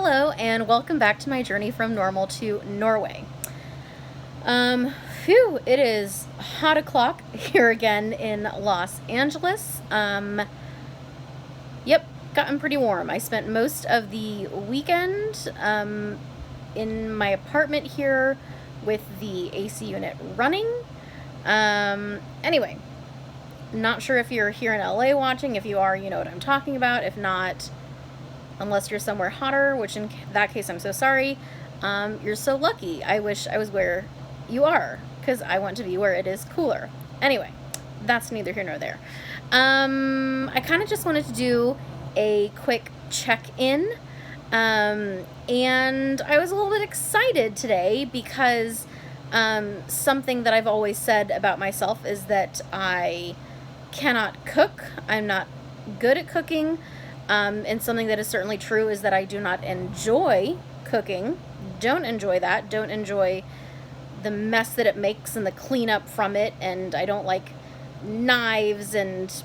Hello and welcome back to my journey from normal to Norway. It is hot o'clock here again in Los Angeles. Yep, gotten pretty warm. I spent most of the weekend in my apartment here with the AC unit running. Anyway, not sure if you're here in LA watching. If you are, you know what I'm talking about. If not, unless you're somewhere hotter, which in that case I'm so sorry, you're so lucky. I wish I was where you are, because I want to be where it is cooler. Anyway, that's neither here nor there. I kind of just wanted to do a quick check-in, and I was a little bit excited today because something that I've always said about myself is that I cannot cook. I'm not good at cooking. And something that is certainly true is that I do not enjoy cooking. Don't enjoy that. Don't enjoy the mess that it makes and the cleanup from it. And I don't like knives and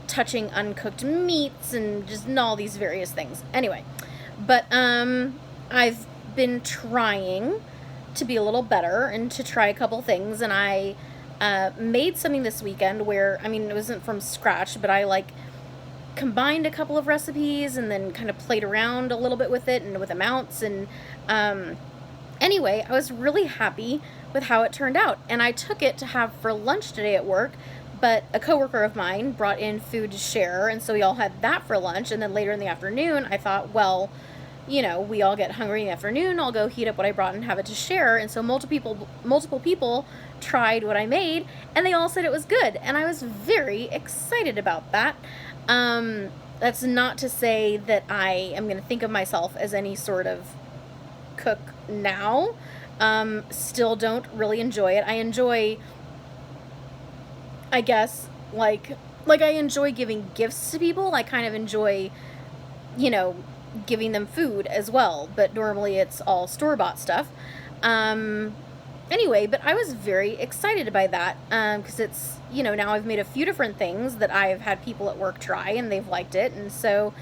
touching uncooked meats and just all these various things. Anyway, but I've been trying to be a little better and to try a couple things. And I made something this weekend where, I mean, it wasn't from scratch, but I combined a couple of recipes and then kind of played around a little bit with it and with amounts. And anyway, I was really happy with how it turned out. And I took it to have for lunch today at work, but a coworker of mine brought in food to share. And so we all had that for lunch. And then later in the afternoon, I thought, well, you know, we all get hungry in the afternoon. I'll go heat up what I brought and have it to share. And so multiple people tried what I made and they all said it was good. And I was very excited about that. That's not to say that I am going to think of myself as any sort of cook now. Still don't really enjoy it. I enjoy, I guess, like I enjoy giving gifts to people. I kind of enjoy, you know, giving them food as well, but normally it's all store-bought stuff. Anyway, but I was very excited by that, because it's, you know, now I've made a few different things that I've had people at work try and they've liked it. And so,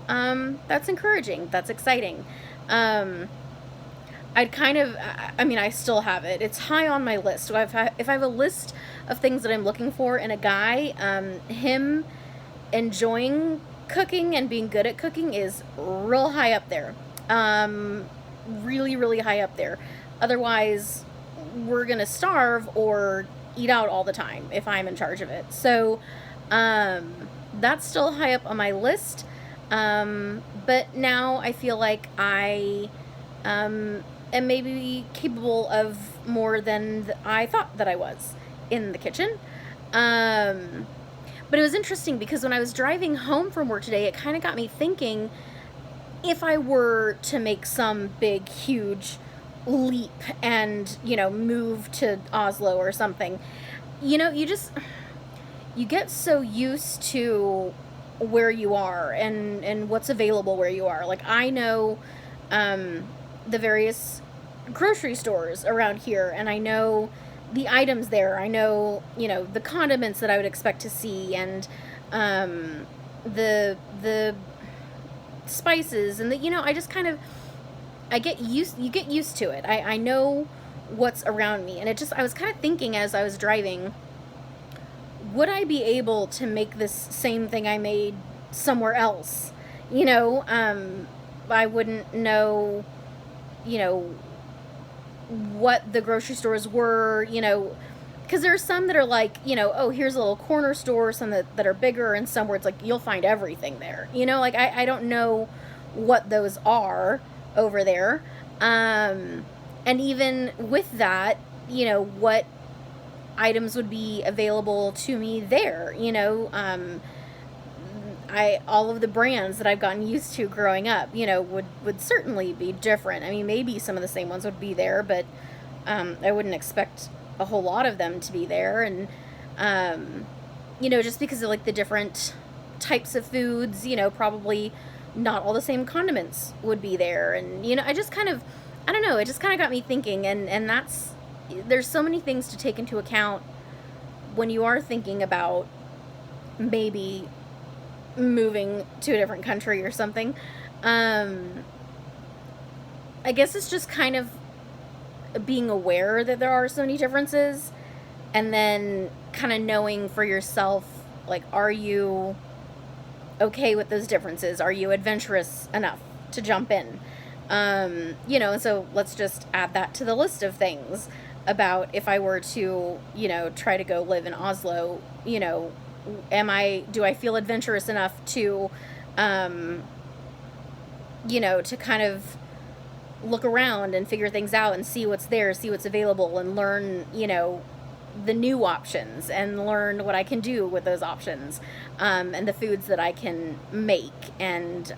that's encouraging. That's exciting. I still have it. It's high on my list. So if I have a list of things that I'm looking for in a guy, him enjoying cooking and being good at cooking is real high up there. Really, really high up there. Otherwise, we're gonna starve or eat out all the time if I'm in charge of it. So that's still high up on my list. But now I feel like I am maybe capable of more than I thought that I was in the kitchen. But it was interesting because when I was driving home from work today, it kind of got me thinking, if I were to make some big, huge leap and, you know, move to Oslo or something, you know, you get so used to where you are and what's available where you are. Like, I know the various grocery stores around here, and I know the items there. I know, you know, the condiments that I would expect to see, and the spices, and you know, I just kind of, you get used to it. I know what's around me. And I was kind of thinking as I was driving, would I be able to make this same thing I made somewhere else? You know, I wouldn't know, you know, what the grocery stores were, you know, because there are some that are like, you know, oh, here's a little corner store, some that are bigger, and some where it's like you'll find everything there, you know, like I don't know what those are over there. And even with that, you know, what items would be available to me there, you know, all of the brands that I've gotten used to growing up, you know, would certainly be different. I mean, maybe some of the same ones would be there, but I wouldn't expect a whole lot of them to be there. And you know, just because of like the different types of foods, you know, probably not all the same condiments would be there. And, you know, I don't know, it just kind of got me thinking, and there's so many things to take into account when you are thinking about maybe moving to a different country or something. I guess it's just kind of being aware that there are so many differences, and then kind of knowing for yourself, like, are you okay with those differences? Are you adventurous enough to jump in? You know, so let's just add that to the list of things about if I were to, you know, try to go live in Oslo, you know, do I feel adventurous enough to, you know, to kind of look around and figure things out and see what's there, see what's available, and learn, you know, the new options, and learn what I can do with those options, and the foods that I can make. And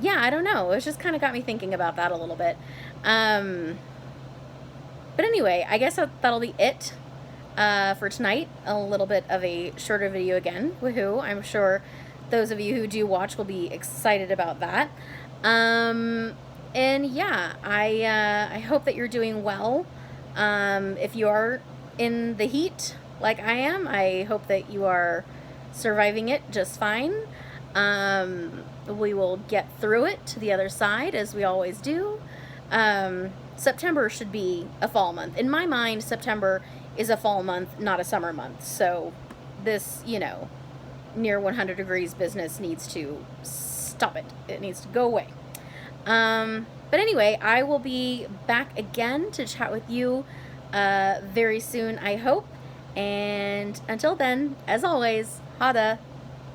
yeah, I don't know. It's just kind of got me thinking about that a little bit. But anyway, I guess that'll be it for tonight. A little bit of a shorter video again. Woohoo. I'm sure those of you who do watch will be excited about that. And yeah, I hope that you're doing well. If you are in the heat like I am, I hope that you are surviving it just fine. We will get through it to the other side, as we always do. September should be a fall month. In my mind, September is a fall month, not a summer month. So this, you know, near 100 degrees business needs to stop it. It needs to go away. But anyway, I will be back again to chat with you very soon, I hope. And until then, as always, ha det.